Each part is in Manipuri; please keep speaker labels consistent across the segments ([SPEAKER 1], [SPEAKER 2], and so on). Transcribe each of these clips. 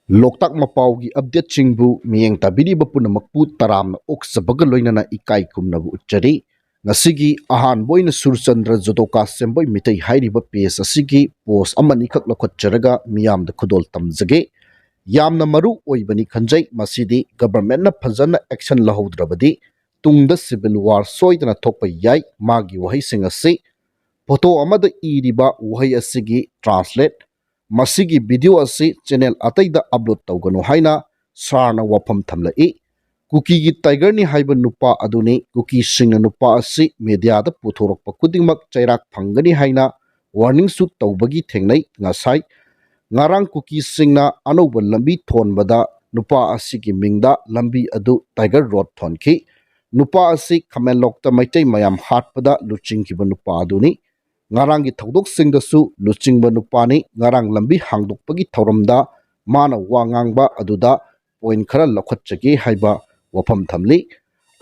[SPEAKER 1] Loktak mapaugi update chingbu miyeng tabiriba punamakpu taramna oksabaga loinana ikai kumnabu uchari ngasigi ahan boina Surchandra Jodoka Semboi mitai hairiba page asigi post amani khak lakhotjaraga miyamda khudol tamjage yamna maru oibani khanjai masidi government na phajana action lahaudrabadi tungda civil war soidana thokpa yai magi wahai singasi photo amada iriba wahai asigi translate masigi video asi channel ataida upload tawganu haina sarna wafam thamlai kuki gi tiger ni haiba nupa aduni kuki singna nupa asi media da puthorokpa kudingmak chairak phangani haina warning su tawbagi thengnai ngasai ngarang kuki singna anoba lambi thonbada nupa asi gi mingda lambi adu tiger road thonki nupa asi khamelokta maitai mayam hatpada luchingkiba nupa aduni ngarangi thodok singdasu luchingba nupani ngarang lambi hangdokpagi thoramda mana wangangba aduda point khara lakhotchagi haiba wafam thamli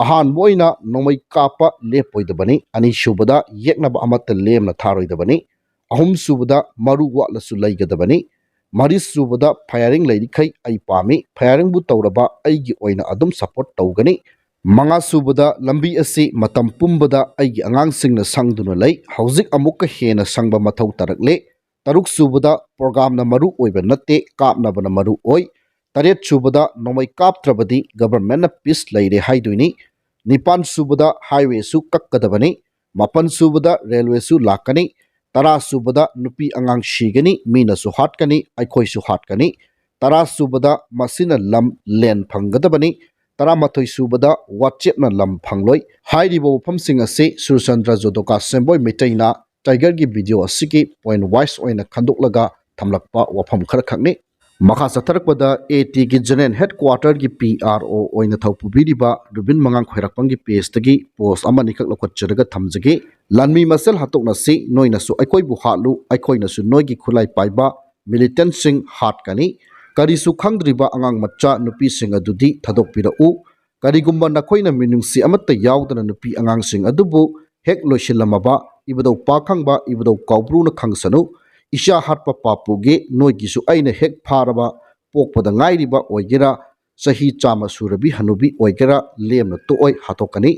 [SPEAKER 1] ahan boina nomai kapa lepoidabani ani shubada yeknaba amata lemna tharoidabani ahum subada maru walasu laigadabani mari subada firing lairikhai ai pami firing bu tawraba aigi oina adum support tawgani manga subada lambi asi matam pumbada aigi angang singna sangduna lay hauzik amukka hena sangba mathau tarakle taruk subada program na maru oiba natte kapnabana maru oi taret subada nomai kaptrabadi government na peace laire haiduini nipan subada highway su kakkadabani mapan subada railway su lakani tara subada nupi angang shigani mina su hatkani aikhoi su hatkani tara subada masina lam len phangadabani Taramathoi subada WhatsApp na lam phangloi hairibo wafamsing ase Surchandra Jodoka Semboi Mitaina Tiger gi video asigi point wise oina khandoklaga thamlakpa wafam khara khakni makha satharakpada AT gi general headquarter gi PRO oina thawpubiriba Rubin Mangang Khairakpang gi page tagi post amani khak lakhotcharaga thamjage lanmi masal hatokna se noina su aikoi bu halu aikoina su noigi khulai paiba militant sing hat kani Karisu khangdriba angang macha nupi sing adudi thadokpira u karigumba nakhoina minungsi amata yawdana nupi angang sing adubu hek loisillamaba ibadau pakhangba ibadau kaubru na khangsanu isha hatpa papuge noigisu aina hek pharaba pokpada ngairiba oigera sahi chama surabi hanubi oigera lemna tooi hatokani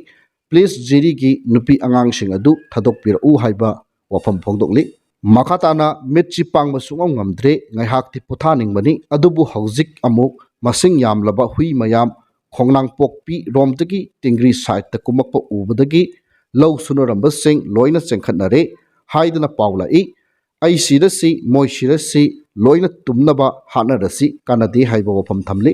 [SPEAKER 1] please jiri gi nupi angang sing adu thadokpira u haiba wafam phongdokli Makatana mitchi pangba sungam ngamdre ngaihakti puthaningmani adubu hauzik amuk masing yamlaba hui mayam khongnang pokpi romdagi tingri site ta kumakpa ubadagi law sunaramba sing loina chengkhatnare haidana paula ai sirasi moi sirasi loina tumnaba hanarasi kanadi haiba wafam thamli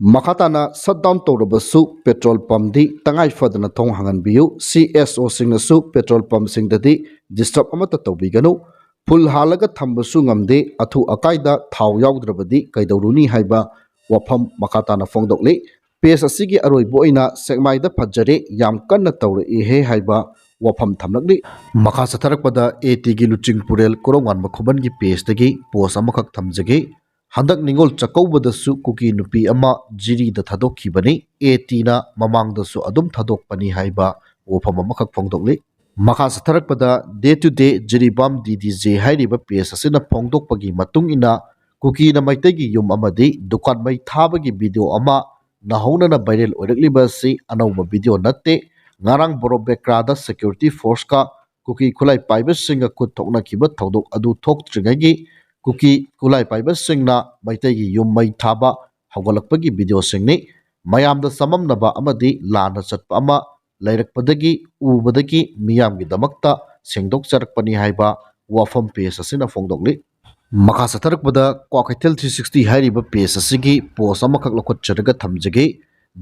[SPEAKER 1] Makatana shutdown tawrabasu petrol pump di tangai fadana thong hangan biu CSO singnasu petrol pump singdadi disturb amata tawbiganu full halaga thambasu ngamde athu akaida thaw yawdrabadi kaidawruni haiba wafam makatana fongdokle pes asigi aroi boina segmaida phajare yam kanna tawre he haiba wafam thamlakli makha satharakpada AT gi luching purel korongan makhuban gi pes tagi post amakhak thamjage Handak ningol chakaubadasu kuki nupi ama jiri da thadokkhibani AT na mamangdasu adum thadokpani haiba wafam amakhak phongdokli makha satharakpada day to day jiribam DDJ hairiba page asina phongdokpagi matung ina kuki na maitagi yum amadi dukan mai thabagi video ama nahona na viral oirakliba si anauba video natte ngarang borobekra da security force ka kuki khulai paiba singa kut thokna kiba thodok adu thoktrigagi kuki kulai paiba singna maitagi yum mai thaba hawgalakpagi video singni mayamda samamnaba amadi lana chatpa ama lairakpadagi ubadagi miyamgi damakta sengdok charakpani haiba wafam page asina fongdokli makha satharakpada Kwakaitel 360 hairiba page asigi post amakhak lakhotcharaga thamjage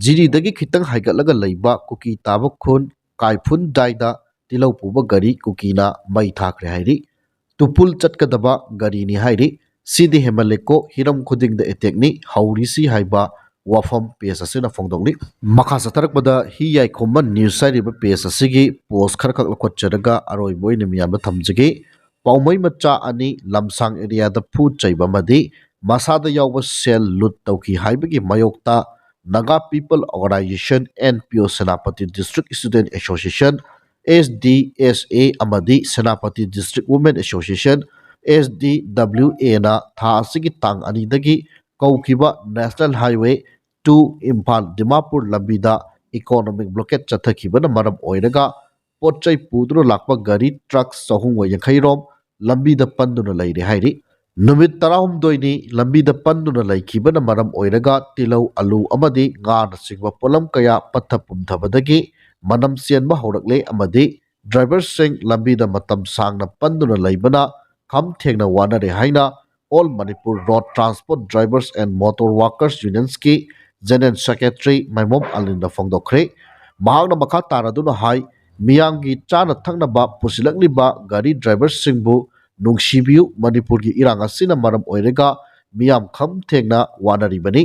[SPEAKER 1] jiri dagi khitang haigatlaga leiba kuki taba khun kaifun daida tilau puba gari kuki na mai thakre hairi tupul chatkadaba gari ni hairi sidi hemaleko hiram khuding da attack ni hauri si haiba wafam page asina fongdokli makha satharakpada hi yai khomba news hairiba page asigi post kharkhak lakhotcharaga aroi boina miyamda thamjage paumai macha ani lamsang area da phu chaiba madi masada yawba sel lut tawki haibagi mayokta Naga People Organization NPO Senapati District Student Association SDSA amadi Senapati District Women Association SDWA na tha asigi tang ani dagi कौखिबा नेशनल हाईवे 2 इम्फाल दिमापुर लंबीदा इकोनॉमिक ब्लॉकेट चथखिबना मरम ओइरगा पोचै पुदुना लाक्पा गाड़ी ट्रक 380 लंबीदा पंदुना लैरे हाइरि नुमित 12 लंबीदा पंदुना लैखिबना मरम ओइरगा तिलौ आलू अमदी गाना सिंगबा पोलम कया पत्था पुमथबदगी मनम सेनबा हौरकले अमदी ड्राइवर सिंह लंबीदा मतम सांगना पंदुना लैबना खम थेंगना वानरे हाइना all Manipur road transport drivers and motor workers unions की जनरल सेक्रेटरी मैमोम अलिंदा फोंदोखरे महांगना मखा तारादुना हाई मियांगी चाना थंगनबा पुसिलकलिबा गाड़ी ड्राइवर सिंहबु नुंगसिबियु मणिपुर की इरांग असिना मरम ओइरेगा मियाम खम थेंगना वानरिबनी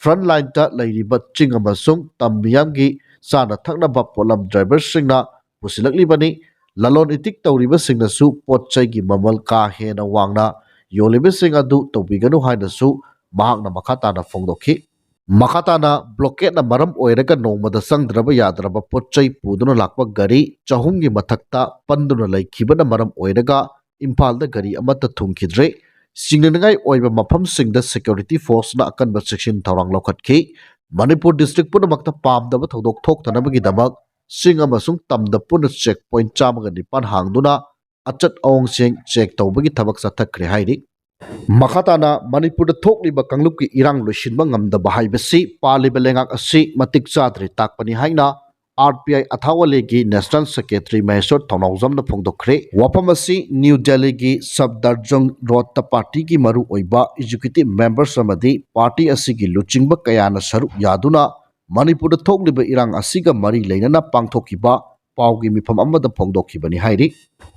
[SPEAKER 1] फ्रंट लाइन ता लैरिबा चिंग अमसुंग तम मियांगी चाना थंगनबा पोलम ड्राइवर सिंहना पुसिलकलिबनी ललोन इतिक तौरिबा सिंहनसु पोटचैगी ममल का हेना वांगना योलिबसिंग अदु तौबिगनु हाइनसु महांगना मखाताना फोंदोखि मखाताना ब्लॉकेट ना मरम ओइरगा नोंमदा संगद्रबा याद्रबा पोचै पुदुना लाक्पा गाड़ी चहुंगी मथक्ता पंदुना लैखिबना मरम ओइरगा इम्फालदा गाड़ी अमता थुंखिद्रे सिंगनगाई ओइबा मफमसिंगदा सिक्योरिटी फोर्स ना अकनबा सेक्शन थौरांग लौखटखि मणिपुर डिस्ट्रिक्ट पुनमक्ता पामदबा थौदोक थोक्तनबगिदमक सिंग अमसुंग तमदा पुन चेक पॉइंट 109 हांगदुना अचत अवंगसिंग चेक तौबगी थबक चथखरे हाइरि मखाताना मणिपुर थोकलिबा कांगलुप की इरांग लोइसिनबा ngamdaba हाइबसि पालिबा लेंगाक असि मतिक चाद्रि ताकपनि हाइना आरपीआई अथावले की नेशनल सेक्रेटरी महेश्वर थौनाउजमना फोंदोखरे वफम असि न्यू दिल्ली की सफदरजंग रोड पार्टी की मरु ओइबा एग्जीक्यूटिव मेंबर्स अमदी पार्टी असि की लुचिंगबा कयाना सरु यादुना मणिपुर थोकलिबा इरांग असिगा मरी लेनना पांगथोखिबा पाउगी मिफम अमदा फोंदोखिबनि हाइरि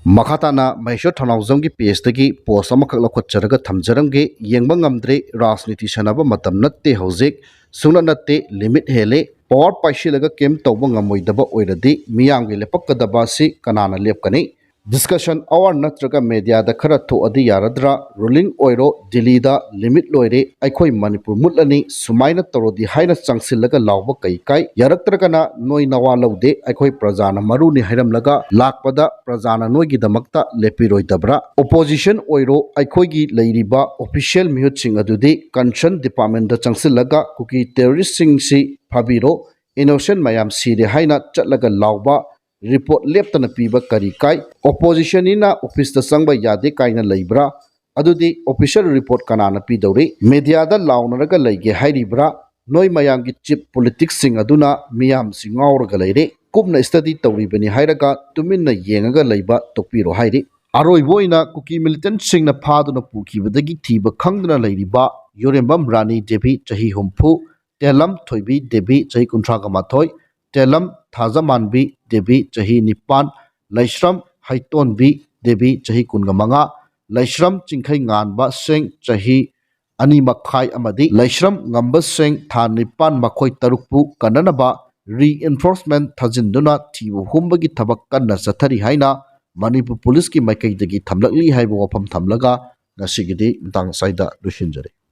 [SPEAKER 1] मखाताना महेश्वर थौनाउजम की पेजदगी पोस्ट अमखक लखोचरगा थमजरमगे येंबा ngamdre राजनीति सनाबा मतम नत्ते हौजिक सुना नत्ते लिमिट हेले पावर पाइसिलगा केम तौबा ngamoidaba oiradi मियांगे लेपक्कदबा सि कनाना लेपकनि डिस्कशन आवर नत्रगा मीडिया दा खरा थोअदि यारद्रा रूलिंग ओइरो दिल्ली दा लिमिट लोइरे अखोई मणिपुर मुटलनी सुमाइना तरोदी हाइना चंगसिलगा लावबा कैकाई यारक्त्रगना नोई नवा लौदे अखोई प्रजाना मरुनि हैरमलगा लाकपदा प्रजाना नोइगी दमक्ता लेपिरोइदबरा ओपोजिशन ओइरो अखोईगी लैरिबा ऑफिशियल मिहुतसिंग अदुदि कंसर्न डिपार्टमेंट दा चंगसिलगा कुकी टेररिस्ट सिंग सि फाबिरो इनोसेंट मयाम सिरे हाइना चटलगा लावबा रिपोर्ट लेप्तना पीबा करी काई ओपोजिशन इना ऑफिस दा संगबा यादे काइना लैब्रा अदुदि ऑफिशियल रिपोर्ट कनाना पीदौरे मीडिया दा लाउनरगा लैगे हाइरिब्रा नोई मयांगी चिप पॉलिटिक्स सिंग अदुना मियाम सिंगावरगा लैरे कुपना study तौरिबनि हाइरगा तुमिन्ना येंगगा लैबा तोकपिरो हाइरि अरोइबोइना cookie militant सिंगना फादुना पुखिबदगी थीबा खंगदना लैरिबा योरेंबम Rani Devi चही हुम्फु तेलम थोइबी देवी चही 38 तेलम थाजामानबी देवी चही 9 लैश्रम हैतोनबी देवी चही 15 लैश्रम चिंखै nganba सिंह चही 2 मखाई अमदी लैश्रम ngamba सिंह था 9 मखोई तरुकपु कननबा रीइंफोर्समेंट थाजिंदुना थीबु हुंबगी थबक कन्ना चथरी हाइना मणिपुर पुलिस की माइकैदगी थमलकली हाइबो वफम थमलगा ngasiगidi tang saida lusinjare।